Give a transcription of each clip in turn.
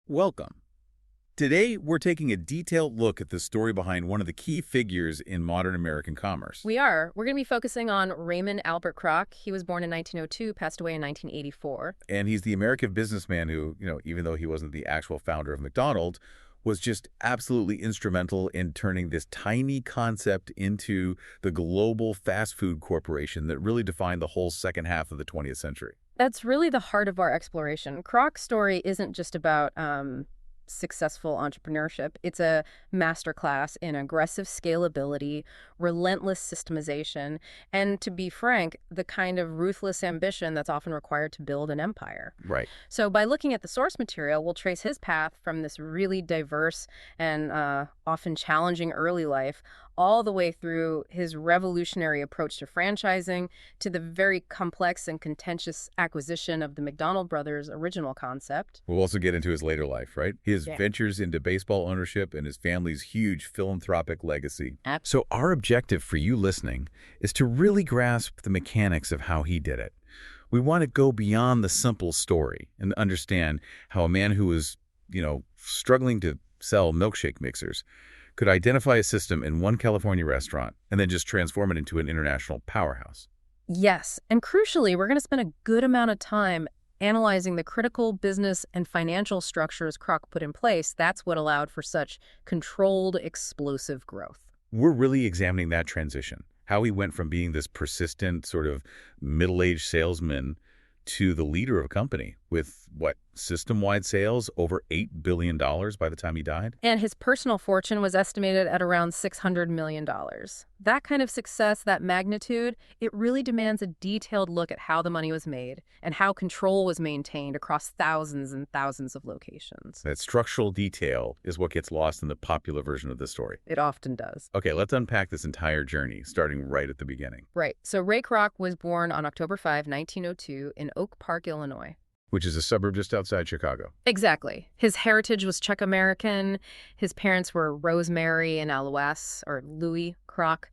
Welcome. Today, we're taking a detailed look at the story behind one of the key figures in modern American commerce. We are. We're going to be focusing on Raymond Albert Kroc. He was born in 1902, passed away in 1984. And he's the American businessman who, even though he wasn't the actual founder of McDonald's, was just absolutely instrumental in turning this tiny concept into the global fast food corporation that really defined the whole second half of the 20th century. That's really the heart of our exploration. Kroc's story isn't just about successful entrepreneurship. It's a masterclass in aggressive scalability, relentless systemization, and to be frank, the kind of ruthless ambition that's often required to build an empire. Right. So by looking at the source material, we'll trace his path from this really diverse and often challenging early life all the way through his revolutionary approach to franchising to the very complex and contentious acquisition of the McDonald brothers' original concept. We'll also get into his later life, right? His ventures into baseball ownership and his family's huge philanthropic legacy. So our objective for you listening is to really grasp the mechanics of how he did it. We want to go beyond the simple story and understand how a man who was, struggling to sell milkshake mixers could identify a system in one California restaurant and then just transform it into an international powerhouse. Yes, and crucially, we're going to spend a good amount of time analyzing the critical business and financial structures Kroc put in place. That's what allowed for such controlled, explosive growth. We're really examining that transition, how he went from being this persistent sort of middle-aged salesman to the leader of a company with, system-wide sales over $8 billion by the time he died? And his personal fortune was estimated at around $600 million. That kind of success, that magnitude, it really demands a detailed look at how the money was made and how control was maintained across thousands and thousands of locations. That structural detail is what gets lost in the popular version of the story. It often does. Okay, let's unpack this entire journey, starting right at the beginning. Right. So Ray Kroc was born on October 5, 1902 in Oak Park, Illinois. Which is a suburb just outside Chicago. Exactly. His heritage was Czech-American. His parents were Rosemary and Alois, or Louis Kroc.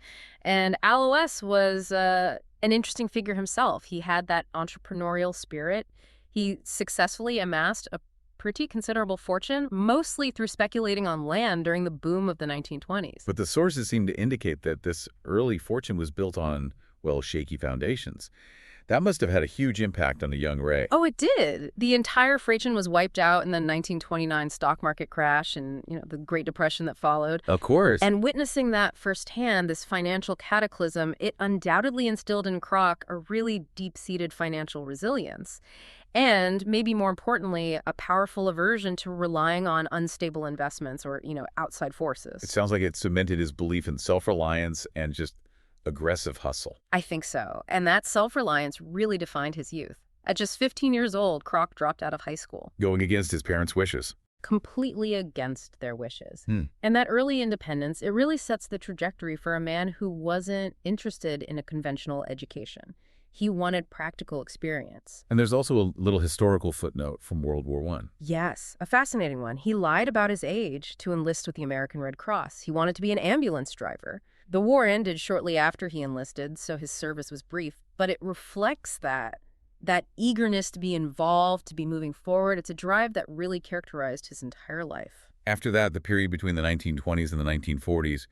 And Alois was an interesting figure himself. He had that entrepreneurial spirit. He successfully amassed a pretty considerable fortune, mostly through speculating on land during the boom of the 1920s. But the sources seem to indicate that this early fortune was built on, shaky foundations. That must have had a huge impact on the young Ray. Oh, it did. The entire fortune was wiped out in the 1929 stock market crash and, the Great Depression that followed. Of course. And witnessing that firsthand, this financial cataclysm, it undoubtedly instilled in Kroc a really deep-seated financial resilience. And maybe more importantly, a powerful aversion to relying on unstable investments or, outside forces. It sounds like it cemented his belief in self-reliance and just aggressive hustle. I think so. And that self-reliance really defined his youth. At just 15 years old, Kroc dropped out of high school. Going against his parents' wishes. Completely against their wishes. And that early independence, it really sets the trajectory for a man who wasn't interested in a conventional education. He wanted practical experience. And there's also a little historical footnote from World War I. Yes, a fascinating one. He lied about his age to enlist with the American Red Cross. He wanted to be an ambulance driver. The war ended shortly after he enlisted, so his service was brief, but it reflects that eagerness to be involved, to be moving forward. It's a drive that really characterized his entire life. After that, the period between the 1920s and the 1940s,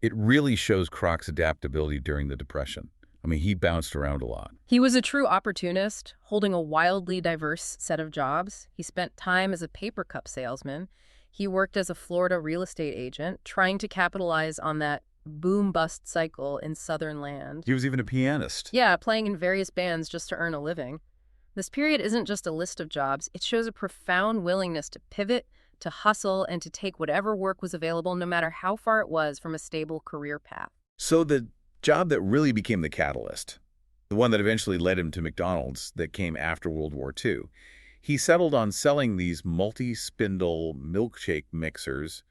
it really shows Kroc's adaptability during the Depression. He bounced around a lot. He was a true opportunist, holding a wildly diverse set of jobs. He spent time as a paper cup salesman. He worked as a Florida real estate agent, trying to capitalize on that boom-bust cycle in southern land. He was even a pianist. Yeah, playing in various bands just to earn a living. This period isn't just a list of jobs. It shows a profound willingness to pivot, to hustle, and to take whatever work was available, no matter how far it was from a stable career path. So the job that really became the catalyst, the one that eventually led him to McDonald's that came after World War II, he settled on selling these multi-spindle milkshake mixers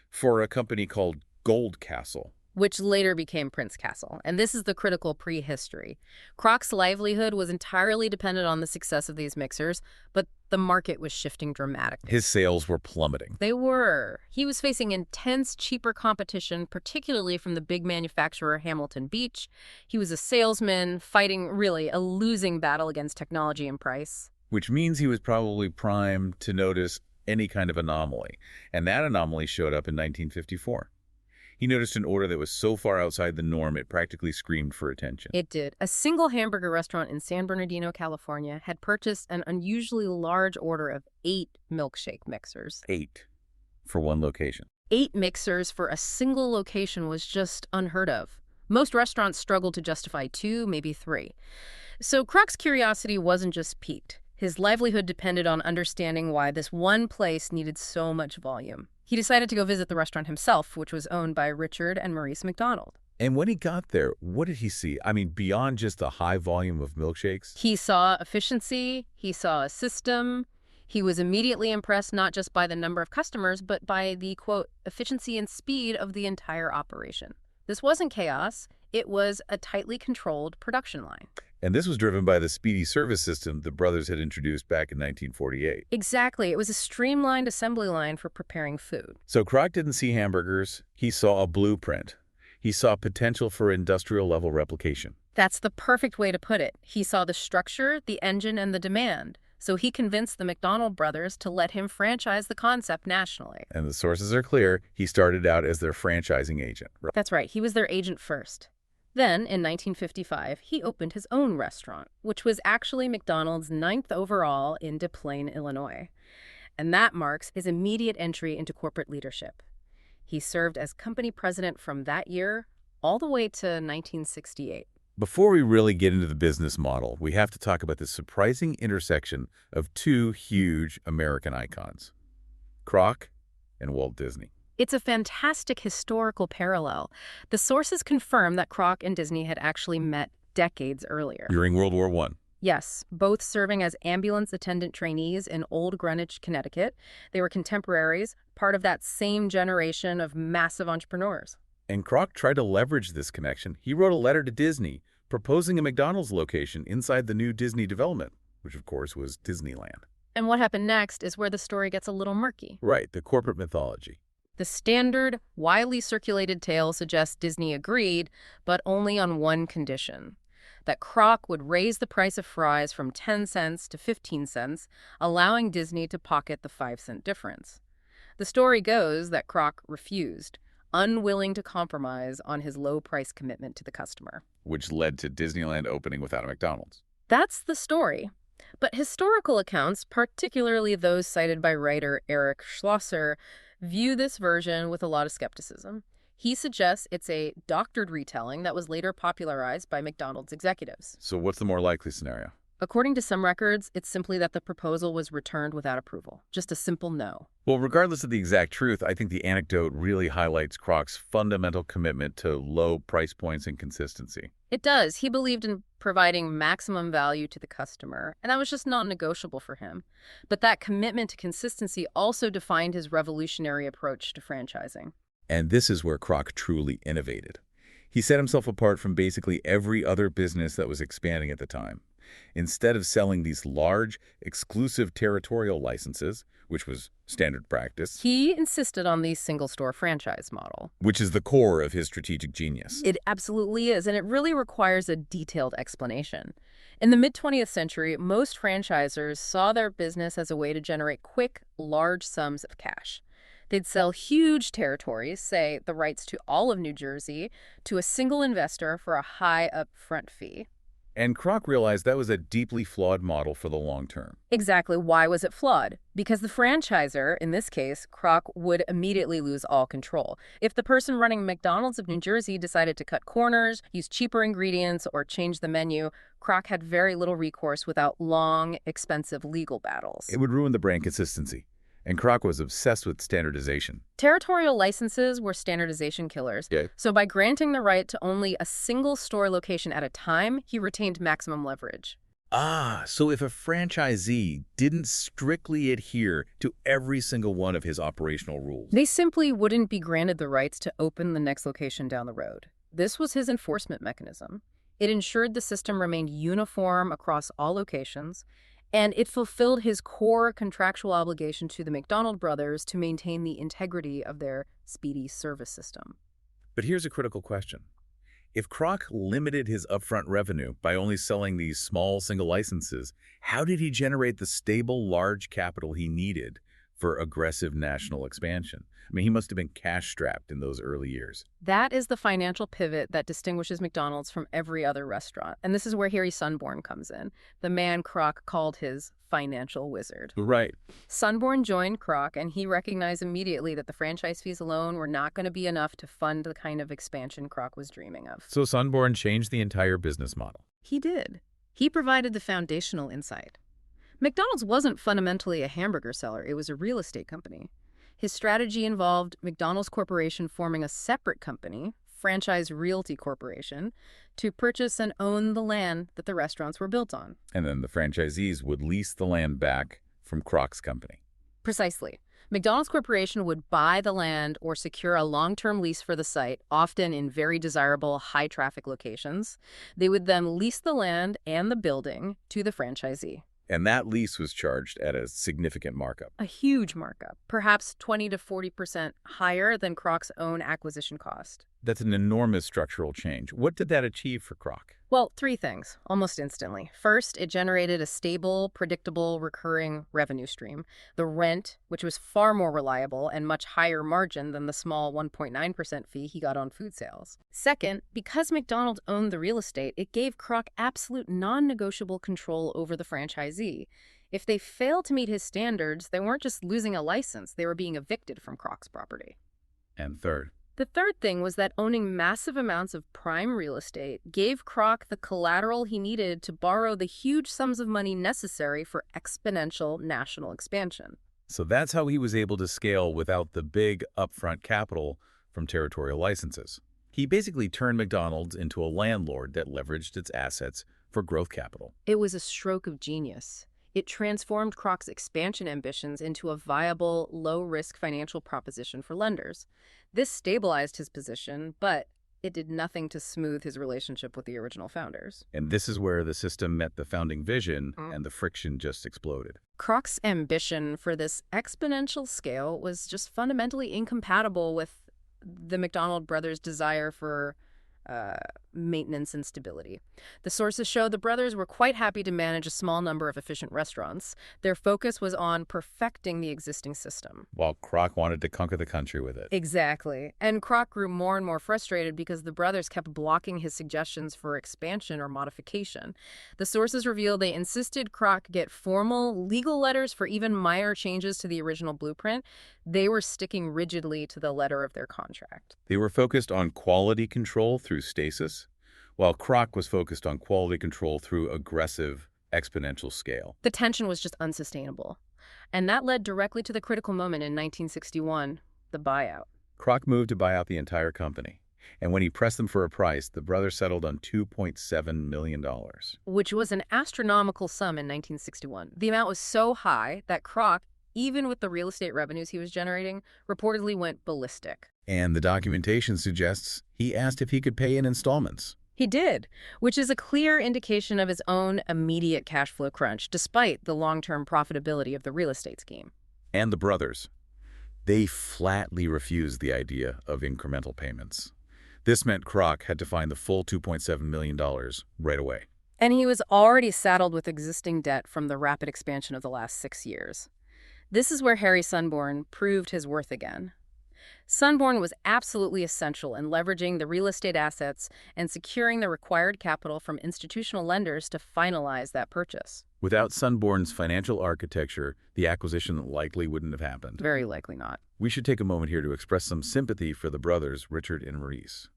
for a company called Gold Castle, which later became Prince Castle. And this is the critical prehistory. Kroc's livelihood was entirely dependent on the success of these mixers, but the market was shifting dramatically. His sales were plummeting. They were. He was facing intense, cheaper competition, particularly from the big manufacturer Hamilton Beach. He was a salesman fighting, really, a losing battle against technology and price. Which means he was probably primed to notice, any kind of anomaly. And that anomaly showed up in 1954. He noticed an order that was so far outside the norm it practically screamed for attention. It did. A single hamburger restaurant in San Bernardino, California, had purchased an unusually large order of 8 milkshake mixers. 8 for one location. 8 mixers for a single location was just unheard of. Most restaurants struggled to justify 2, maybe 3. So Kroc's curiosity wasn't just piqued. His livelihood depended on understanding why this one place needed so much volume. He decided to go visit the restaurant himself, which was owned by Richard and Maurice McDonald. And when he got there, what did he see? I mean, beyond just the high volume of milkshakes? He saw efficiency, he saw a system. He was immediately impressed not just by the number of customers, but by the, quote, efficiency and speed of the entire operation. This wasn't chaos. It was a tightly controlled production line. And this was driven by the speedy service system the brothers had introduced back in 1948. Exactly. It was a streamlined assembly line for preparing food. So Kroc didn't see hamburgers. He saw a blueprint. He saw potential for industrial-level replication. That's the perfect way to put it. He saw the structure, the engine, and the demand. So he convinced the McDonald brothers to let him franchise the concept nationally. And the sources are clear. He started out as their franchising agent. That's right. He was their agent first. Then, in 1955, he opened his own restaurant, which was actually McDonald's 9th overall in Des Plaines, Illinois. And that marks his immediate entry into corporate leadership. He served as company president from that year all the way to 1968. Before we really get into the business model, we have to talk about the surprising intersection of 2 huge American icons, Kroc and Walt Disney. It's a fantastic historical parallel. The sources confirm that Kroc and Disney had actually met decades earlier. During World War I. Yes, both serving as ambulance attendant trainees in Old Greenwich, Connecticut. They were contemporaries, part of that same generation of massive entrepreneurs. And Kroc tried to leverage this connection. He wrote a letter to Disney proposing a McDonald's location inside the new Disney development, which of course was Disneyland. And what happened next is where the story gets a little murky. Right, the corporate mythology. The standard, widely circulated tale suggests Disney agreed, but only on one condition: that Kroc would raise the price of fries from 10 cents to 15 cents, allowing Disney to pocket the 5-cent difference. The story goes that Kroc refused, unwilling to compromise on his low price commitment to the customer. Which led to Disneyland opening without a McDonald's. That's the story. But historical accounts, particularly those cited by writer Eric Schlosser, view this version with a lot of skepticism. He suggests it's a doctored retelling that was later popularized by McDonald's executives. So what's the more likely scenario? According to some records, it's simply that the proposal was returned without approval. Just a simple no. Well, regardless of the exact truth, I think the anecdote really highlights Kroc's fundamental commitment to low price points and consistency. It does. He believed in providing maximum value to the customer, and that was just not negotiable for him. But that commitment to consistency also defined his revolutionary approach to franchising. And this is where Kroc truly innovated. He set himself apart from basically every other business that was expanding at the time. Instead of selling these large, exclusive territorial licenses, which was standard practice, he insisted on the single-store franchise model. Which is the core of his strategic genius. It absolutely is, and it really requires a detailed explanation. In the mid-20th century, most franchisors saw their business as a way to generate quick, large sums of cash. They'd sell huge territories, say the rights to all of New Jersey, to a single investor for a high upfront fee. And Kroc realized that was a deeply flawed model for the long term. Exactly. Why was it flawed? Because the franchisor, in this case, Kroc, would immediately lose all control. If the person running McDonald's of New Jersey decided to cut corners, use cheaper ingredients, or change the menu, Kroc had very little recourse without long, expensive legal battles. It would ruin the brand consistency. And Kroc was obsessed with standardization. Territorial licenses were standardization killers. Yeah. So by granting the right to only a single store location at a time, he retained maximum leverage. So if a franchisee didn't strictly adhere to every single one of his operational rules, they simply wouldn't be granted the rights to open the next location down the road. This was his enforcement mechanism. It ensured the system remained uniform across all locations, and it fulfilled his core contractual obligation to the McDonald brothers to maintain the integrity of their speedy service system. But here's a critical question. If Kroc limited his upfront revenue by only selling these small single licenses, how did he generate the stable, large capital he needed for aggressive national expansion. I mean, he must have been cash-strapped in those early years. That is the financial pivot that distinguishes McDonald's from every other restaurant. And this is where Harry Sunborn comes in, the man Kroc called his financial wizard. Right. Sunborn joined Kroc, and he recognized immediately that the franchise fees alone were not going to be enough to fund the kind of expansion Kroc was dreaming of. So Sunborn changed the entire business model. He did. He provided the foundational insight. McDonald's wasn't fundamentally a hamburger seller. It was a real estate company. His strategy involved McDonald's Corporation forming a separate company, Franchise Realty Corporation, to purchase and own the land that the restaurants were built on. And then the franchisees would lease the land back from Kroc's company. Precisely. McDonald's Corporation would buy the land or secure a long-term lease for the site, often in very desirable, high-traffic locations. They would then lease the land and the building to the franchisee. And that lease was charged at a significant markup. A huge markup, perhaps 20 to 40% higher than Kroc's own acquisition cost. That's an enormous structural change. What did that achieve for Kroc? Well, three things, almost instantly. First, it generated a stable, predictable, recurring revenue stream. The rent, which was far more reliable and much higher margin than the small 1.9% fee he got on food sales. Second, because McDonald's owned the real estate, it gave Kroc absolute non-negotiable control over the franchisee. If they failed to meet his standards, they weren't just losing a license, they were being evicted from Kroc's property. And third? The third thing was that owning massive amounts of prime real estate gave Kroc the collateral he needed to borrow the huge sums of money necessary for exponential national expansion. So that's how he was able to scale without the big upfront capital from territorial licenses. He basically turned McDonald's into a landlord that leveraged its assets for growth capital. It was a stroke of genius. It transformed Kroc's expansion ambitions into a viable, low-risk financial proposition for lenders. This stabilized his position, but it did nothing to smooth his relationship with the original founders. And this is where the system met the founding vision and the friction just exploded. Kroc's ambition for this exponential scale was just fundamentally incompatible with the McDonald brothers' desire for maintenance and stability. The sources show the brothers were quite happy to manage a small number of efficient restaurants. Their focus was on perfecting the existing system. While Kroc wanted to conquer the country with it. Exactly. And Kroc grew more and more frustrated because the brothers kept blocking his suggestions for expansion or modification. The sources reveal they insisted Kroc get formal legal letters for even minor changes to the original blueprint. They were sticking rigidly to the letter of their contract. They were focused on quality control through stasis, while Kroc was focused on quality control through aggressive, exponential scale. The tension was just unsustainable. And that led directly to the critical moment in 1961, the buyout. Kroc moved to buy out the entire company. And when he pressed them for a price, the brothers settled on $2.7 million. Which was an astronomical sum in 1961. The amount was so high that Kroc, even with the real estate revenues he was generating, reportedly went ballistic. And the documentation suggests he asked if he could pay in installments. He did, which is a clear indication of his own immediate cash flow crunch, despite the long-term profitability of the real estate scheme. And the brothers, they flatly refused the idea of incremental payments. This meant Kroc had to find the full $2.7 million right away. And he was already saddled with existing debt from the rapid expansion of the last 6 years. This is where Harry Sunborn proved his worth again. Sunborn was absolutely essential in leveraging the real estate assets and securing the required capital from institutional lenders to finalize that purchase. Without Sunborn's financial architecture, the acquisition likely wouldn't have happened. Very likely not. We should take a moment here to express some sympathy for the brothers, Richard and Maurice.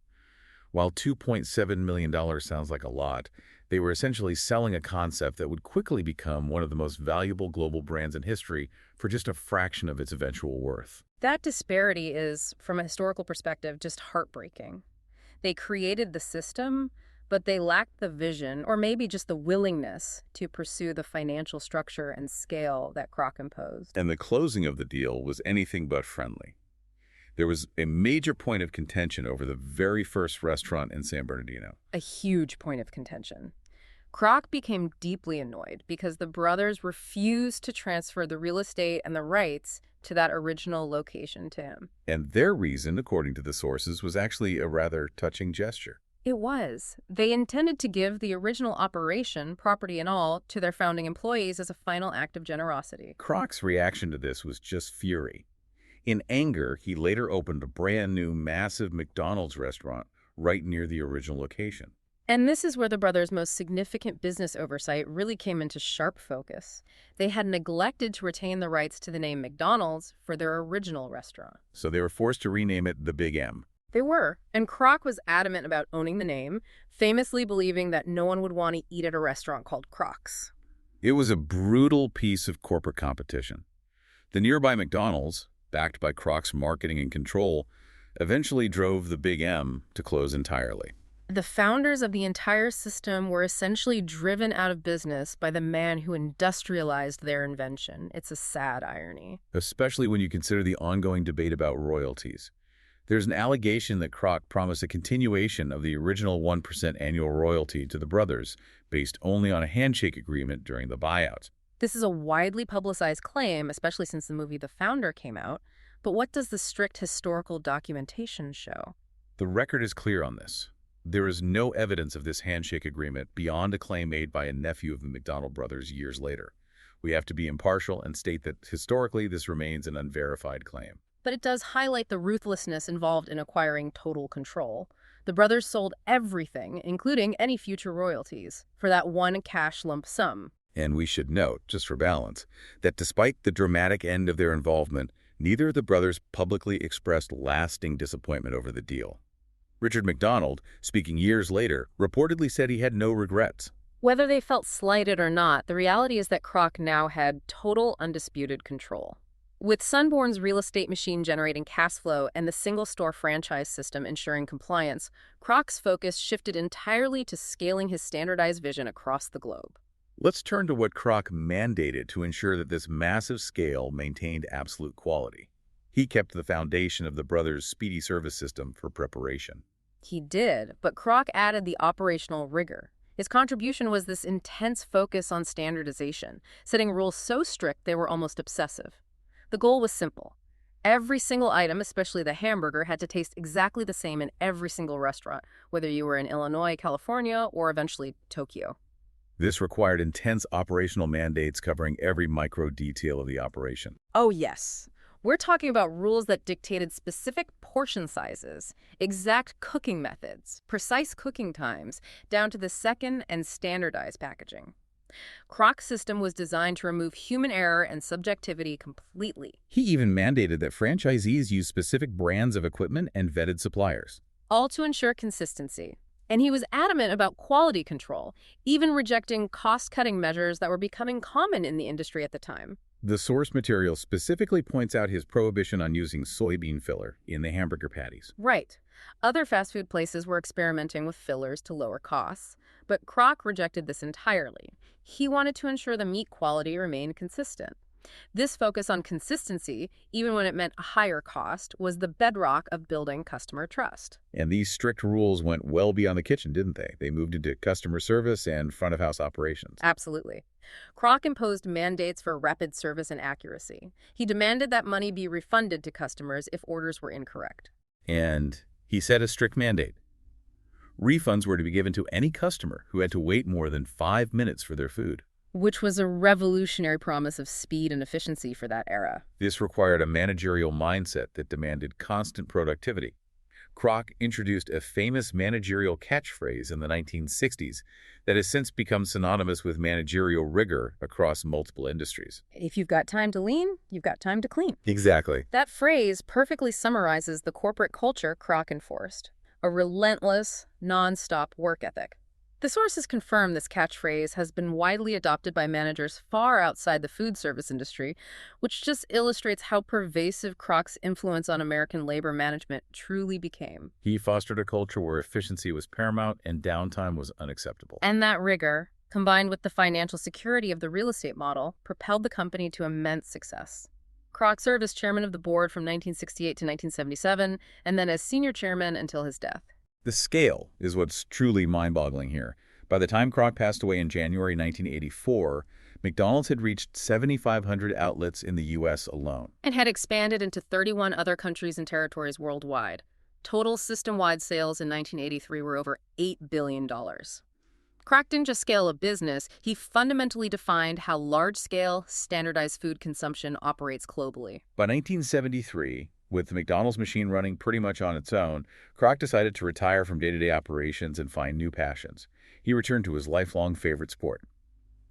While $2.7 million sounds like a lot, they were essentially selling a concept that would quickly become one of the most valuable global brands in history for just a fraction of its eventual worth. That disparity is, from a historical perspective, just heartbreaking. They created the system, but they lacked the vision, or maybe just the willingness, to pursue the financial structure and scale that Kroc imposed. And the closing of the deal was anything but friendly. There was a major point of contention over the very first restaurant in San Bernardino. A huge point of contention. Kroc became deeply annoyed because the brothers refused to transfer the real estate and the rights to that original location to him. And their reason, according to the sources, was actually a rather touching gesture. It was. They intended to give the original operation, property and all, to their founding employees as a final act of generosity. Kroc's reaction to this was just fury. In anger, he later opened a brand new, massive McDonald's restaurant right near the original location. And this is where the brothers' most significant business oversight really came into sharp focus. They had neglected to retain the rights to the name McDonald's for their original restaurant. So they were forced to rename it the Big M. They were. And Kroc was adamant about owning the name, famously believing that no one would want to eat at a restaurant called Kroc's. It was a brutal piece of corporate competition. The nearby McDonald's, backed by Kroc's marketing and control, eventually drove the Big M to close entirely. The founders of the entire system were essentially driven out of business by the man who industrialized their invention. It's a sad irony. Especially when you consider the ongoing debate about royalties. There's an allegation that Kroc promised a continuation of the original 1% annual royalty to the brothers, based only on a handshake agreement during the buyout. This is a widely publicized claim, especially since the movie The Founder came out. But what does the strict historical documentation show? The record is clear on this. There is no evidence of this handshake agreement beyond a claim made by a nephew of the McDonald brothers years later. We have to be impartial and state that historically this remains an unverified claim. But it does highlight the ruthlessness involved in acquiring total control. The brothers sold everything, including any future royalties, for that one cash lump sum. And we should note, just for balance, that despite the dramatic end of their involvement, neither of the brothers publicly expressed lasting disappointment over the deal. Richard McDonald, speaking years later, reportedly said he had no regrets. Whether they felt slighted or not, the reality is that Kroc now had total undisputed control. With Sunborn's real estate machine generating cash flow and the single-store franchise system ensuring compliance, Kroc's focus shifted entirely to scaling his standardized vision across the globe. Let's turn to what Kroc mandated to ensure that this massive scale maintained absolute quality. He kept the foundation of the brothers' speedy service system for preparation. He did, but Kroc added the operational rigor. His contribution was this intense focus on standardization, setting rules so strict they were almost obsessive. The goal was simple. Every single item, especially the hamburger, had to taste exactly the same in every single restaurant, whether you were in Illinois, California, or eventually Tokyo. This required intense operational mandates covering every micro detail of the operation. Oh, yes. We're talking about rules that dictated specific portion sizes, exact cooking methods, precise cooking times, down to the second and standardized packaging. Kroc's system was designed to remove human error and subjectivity completely. He even mandated that franchisees use specific brands of equipment and vetted suppliers. All to ensure consistency. And he was adamant about quality control, even rejecting cost-cutting measures that were becoming common in the industry at the time. The source material specifically points out his prohibition on using soybean filler in the hamburger patties. Right. Other fast food places were experimenting with fillers to lower costs, but Kroc rejected this entirely. He wanted to ensure the meat quality remained consistent. This focus on consistency, even when it meant a higher cost, was the bedrock of building customer trust. And these strict rules went well beyond the kitchen, didn't they? They moved into customer service and front-of-house operations. Absolutely. Kroc imposed mandates for rapid service and accuracy. He demanded that money be refunded to customers if orders were incorrect. And he set a strict mandate. Refunds were to be given to any customer who had to wait more than 5 minutes for their food. Which was a revolutionary promise of speed and efficiency for that era. This required a managerial mindset that demanded constant productivity. Kroc introduced a famous managerial catchphrase in the 1960s that has since become synonymous with managerial rigor across multiple industries. If you've got time to lean, you've got time to clean. Exactly. That phrase perfectly summarizes the corporate culture Kroc enforced. A relentless, non-stop work ethic. The sources confirm this catchphrase has been widely adopted by managers far outside the food service industry, which just illustrates how pervasive Kroc's influence on American labor management truly became. He fostered a culture where efficiency was paramount and downtime was unacceptable. And that rigor, combined with the financial security of the real estate model, propelled the company to immense success. Kroc served as chairman of the board from 1968 to 1977, and then as senior chairman until his death. The scale is what's truly mind-boggling here. By the time Kroc passed away in January 1984, McDonald's had reached 7,500 outlets in the U.S. alone. And had expanded into 31 other countries and territories worldwide. Total system-wide sales in 1983 were over $8 billion. Kroc didn't just scale a business, he fundamentally defined how large-scale, standardized food consumption operates globally. By 1973, with the McDonald's machine running pretty much on its own, Kroc decided to retire from day-to-day operations and find new passions. He returned to his lifelong favorite sport,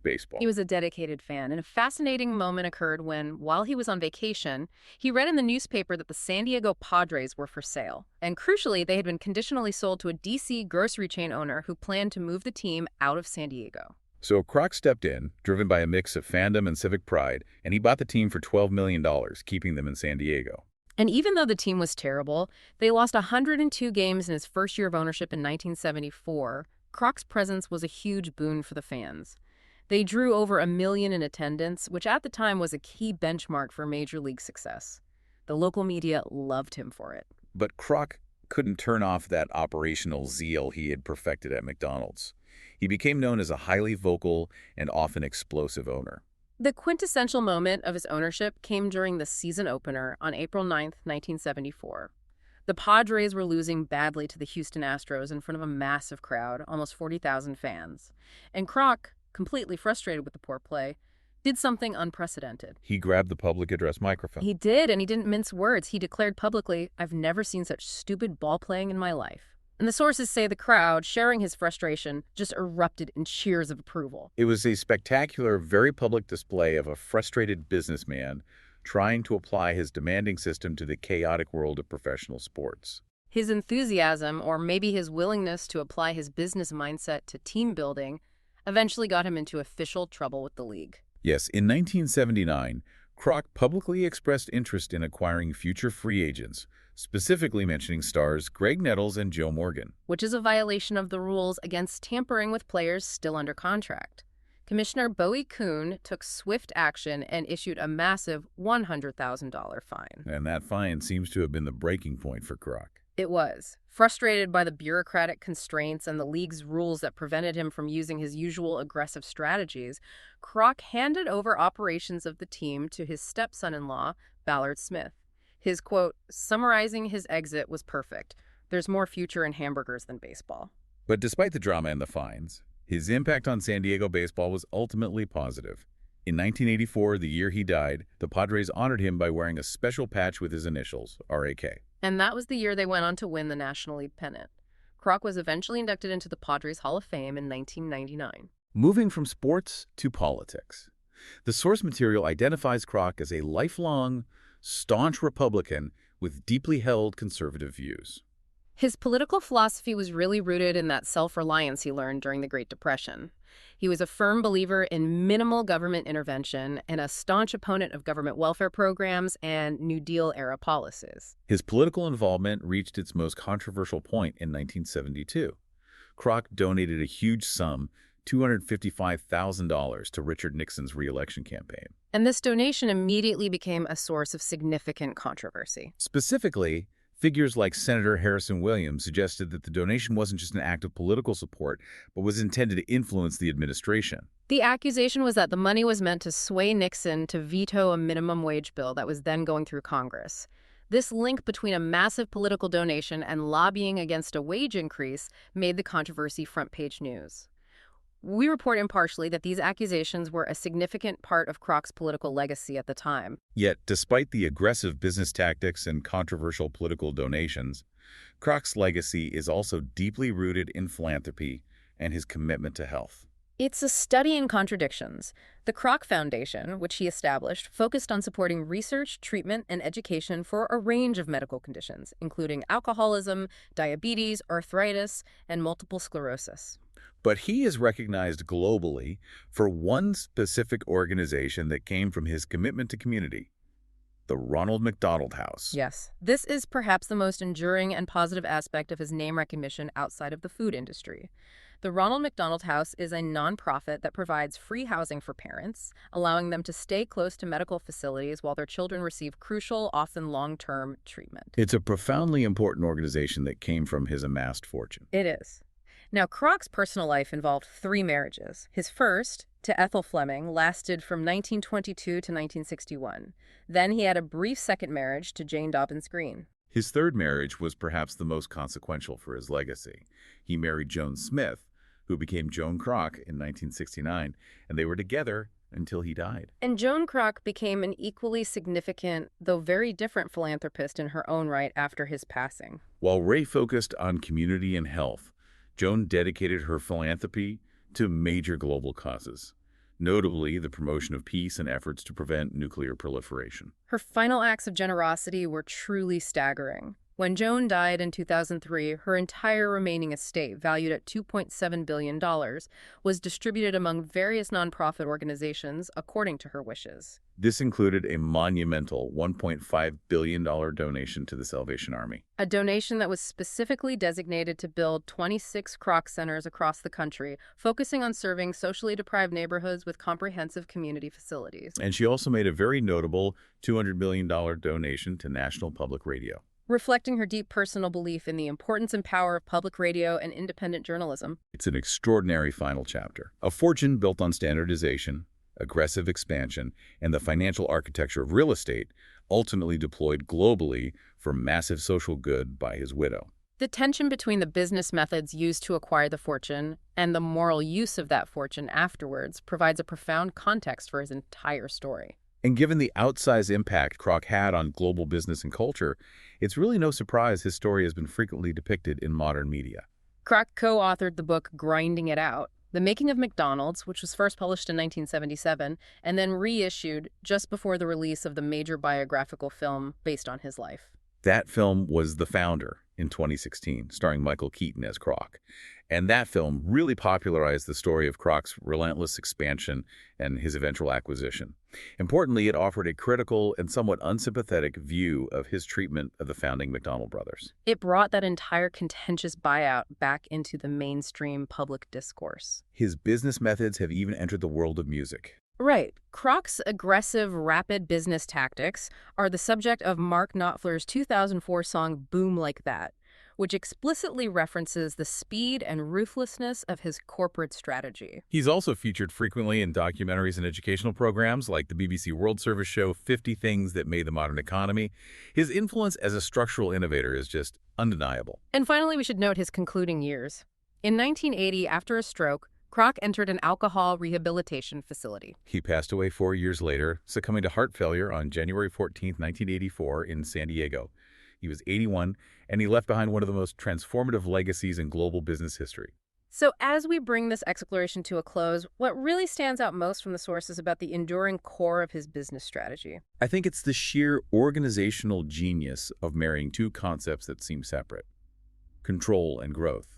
baseball. He was a dedicated fan, and a fascinating moment occurred when, while he was on vacation, he read in the newspaper that the San Diego Padres were for sale. And crucially, they had been conditionally sold to a D.C. grocery chain owner who planned to move the team out of San Diego. So Kroc stepped in, driven by a mix of fandom and civic pride, and he bought the team for $12 million, keeping them in San Diego. And even though the team was terrible, they lost 102 games in his first year of ownership in 1974. Kroc's presence was a huge boon for the fans. They drew over 1 million in attendance, which at the time was a key benchmark for Major League success. The local media loved him for it. But Kroc couldn't turn off that operational zeal he had perfected at McDonald's. He became known as a highly vocal and often explosive owner. The quintessential moment of his ownership came during the season opener on April 9, 1974. The Padres were losing badly to the Houston Astros in front of a massive crowd, almost 40,000 fans. And Kroc, completely frustrated with the poor play, did something unprecedented. He grabbed the public address microphone. He did, and he didn't mince words. He declared publicly, "I've never seen such stupid ball playing in my life." And the sources say the crowd, sharing his frustration, just erupted in cheers of approval. It was a spectacular, very public display of a frustrated businessman trying to apply his demanding system to the chaotic world of professional sports. His enthusiasm, or maybe his willingness to apply his business mindset to team building, eventually got him into official trouble with the league. Yes, in 1979, Kroc publicly expressed interest in acquiring future free agents, specifically mentioning stars Greg Nettles and Joe Morgan. Which is a violation of the rules against tampering with players still under contract. Commissioner Bowie Kuhn took swift action and issued a massive $100,000 fine. And that fine seems to have been the breaking point for Kroc. It was. Frustrated by the bureaucratic constraints and the league's rules that prevented him from using his usual aggressive strategies, Kroc handed over operations of the team to his stepson-in-law, Ballard Smith. His quote, summarizing his exit, was perfect. "There's more future in hamburgers than baseball." But despite the drama and the fines, his impact on San Diego baseball was ultimately positive. In 1984, the year he died, the Padres honored him by wearing a special patch with his initials, RAK. And that was the year they went on to win the National League pennant. Kroc was eventually inducted into the Padres Hall of Fame in 1999. Moving from sports to politics. The source material identifies Kroc as a lifelong, staunch Republican with deeply held conservative views. His political philosophy was really rooted in that self-reliance he learned during the Great Depression. He was a firm believer in minimal government intervention and a staunch opponent of government welfare programs and New Deal-era policies. His political involvement reached its most controversial point in 1972. Kroc donated a huge sum, $255,000, to Richard Nixon's re-election campaign. And this donation immediately became a source of significant controversy. Specifically, figures like Senator Harrison Williams suggested that the donation wasn't just an act of political support, but was intended to influence the administration. The accusation was that the money was meant to sway Nixon to veto a minimum wage bill that was then going through Congress. This link between a massive political donation and lobbying against a wage increase made the controversy front-page news. We report impartially that these accusations were a significant part of Kroc's political legacy at the time. Yet, despite the aggressive business tactics and controversial political donations, Kroc's legacy is also deeply rooted in philanthropy and his commitment to health. It's a study in contradictions. The Kroc Foundation, which he established, focused on supporting research, treatment, and education for a range of medical conditions, including alcoholism, diabetes, arthritis, and multiple sclerosis. But he is recognized globally for one specific organization that came from his commitment to community, the Ronald McDonald House. Yes, this is perhaps the most enduring and positive aspect of his name recognition outside of the food industry. The Ronald McDonald House is a nonprofit that provides free housing for parents, allowing them to stay close to medical facilities while their children receive crucial, often long-term treatment. It's a profoundly important organization that came from his amassed fortune. It is. Now, Kroc's personal life involved 3 marriages. His first, to Ethel Fleming, lasted from 1922 to 1961. Then he had a brief second marriage to Jane Dobbins Green. His third marriage was perhaps the most consequential for his legacy. He married Joan Smith, who became Joan Kroc in 1969, and they were together until he died. And Joan Kroc became an equally significant, though very different philanthropist in her own right after his passing. While Ray focused on community and health, Joan dedicated her philanthropy to major global causes, notably the promotion of peace and efforts to prevent nuclear proliferation. Her final acts of generosity were truly staggering. When Joan died in 2003, her entire remaining estate, valued at $2.7 billion, was distributed among various nonprofit organizations according to her wishes. This included a monumental $1.5 billion donation to the Salvation Army. A donation that was specifically designated to build 26 Kroc centers across the country, focusing on serving socially deprived neighborhoods with comprehensive community facilities. And she also made a very notable $200 million donation to National Public Radio, reflecting her deep personal belief in the importance and power of public radio and independent journalism. It's an extraordinary final chapter. A fortune built on standardization, aggressive expansion, and the financial architecture of real estate, ultimately deployed globally for massive social good by his widow. The tension between the business methods used to acquire the fortune and the moral use of that fortune afterwards provides a profound context for his entire story. And given the outsized impact Kroc had on global business and culture, it's really no surprise his story has been frequently depicted in modern media. Kroc co-authored the book Grinding It Out, The Making of McDonald's, which was first published in 1977 and then reissued just before the release of the major biographical film based on his life. That film was The Founder in 2016, starring Michael Keaton as Kroc. And that film really popularized the story of Kroc's relentless expansion and his eventual acquisition. Importantly, it offered a critical and somewhat unsympathetic view of his treatment of the founding McDonald brothers. It brought that entire contentious buyout back into the mainstream public discourse. His business methods have even entered the world of music. Right. Kroc's aggressive, rapid business tactics are the subject of Mark Knopfler's 2004 song Boom Like That, which explicitly references the speed and ruthlessness of his corporate strategy. He's also featured frequently in documentaries and educational programs like the BBC World Service show 50 Things That Made the Modern Economy. His influence as a structural innovator is just undeniable. And finally, we should note his concluding years. In 1980, after a stroke, Kroc entered an alcohol rehabilitation facility. He passed away 4 years later, succumbing to heart failure on January 14, 1984 in San Diego. He was 81, and he left behind one of the most transformative legacies in global business history. So as we bring this exploration to a close, what really stands out most from the sources about the enduring core of his business strategy? I think it's the sheer organizational genius of marrying two concepts that seem separate: control and growth.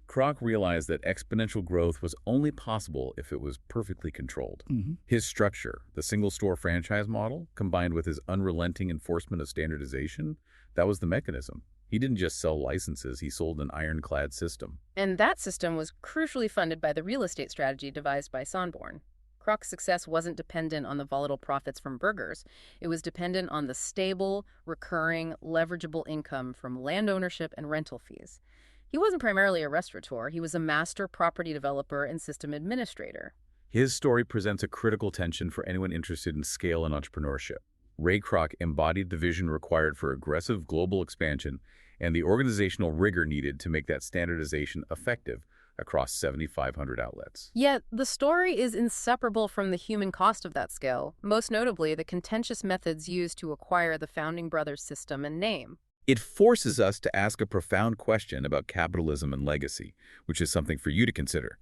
Kroc realized that exponential growth was only possible if it was perfectly controlled. His structure, the single-store franchise model, combined with his unrelenting enforcement of standardization, that was the mechanism. He didn't just sell licenses, he sold an ironclad system. And that system was crucially funded by the real estate strategy devised by Sonborn. Kroc's success wasn't dependent on the volatile profits from burgers. It was dependent on the stable, recurring, leverageable income from land ownership and rental fees. He wasn't primarily a restaurateur. He was a master property developer and system administrator. His story presents a critical tension for anyone interested in scale and entrepreneurship. Ray Kroc embodied the vision required for aggressive global expansion and the organizational rigor needed to make that standardization effective across 7,500 outlets. Yet, the story is inseparable from the human cost of that scale, most notably the contentious methods used to acquire the founding brothers' system and name. It forces us to ask a profound question about capitalism and legacy, which is something for you to consider.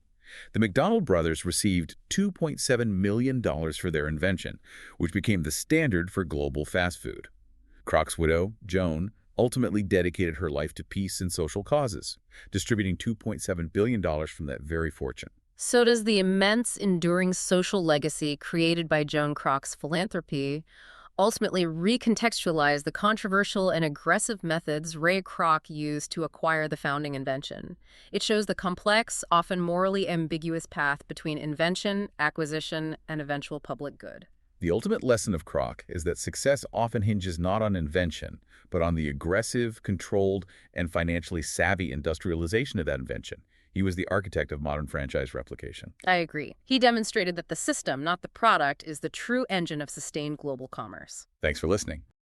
The McDonald brothers received $2.7 million for their invention, which became the standard for global fast food. Kroc's widow, Joan, ultimately dedicated her life to peace and social causes, distributing $2.7 billion from that very fortune. So does the immense, enduring social legacy created by Joan Kroc's philanthropy ultimately recontextualize the controversial and aggressive methods Ray Kroc used to acquire the founding invention. It shows the complex, often morally ambiguous path between invention, acquisition, and eventual public good. The ultimate lesson of Kroc is that success often hinges not on invention, but on the aggressive, controlled, and financially savvy industrialization of that invention. He was the architect of modern franchise replication. I agree. He demonstrated that the system, not the product, is the true engine of sustained global commerce. Thanks for listening.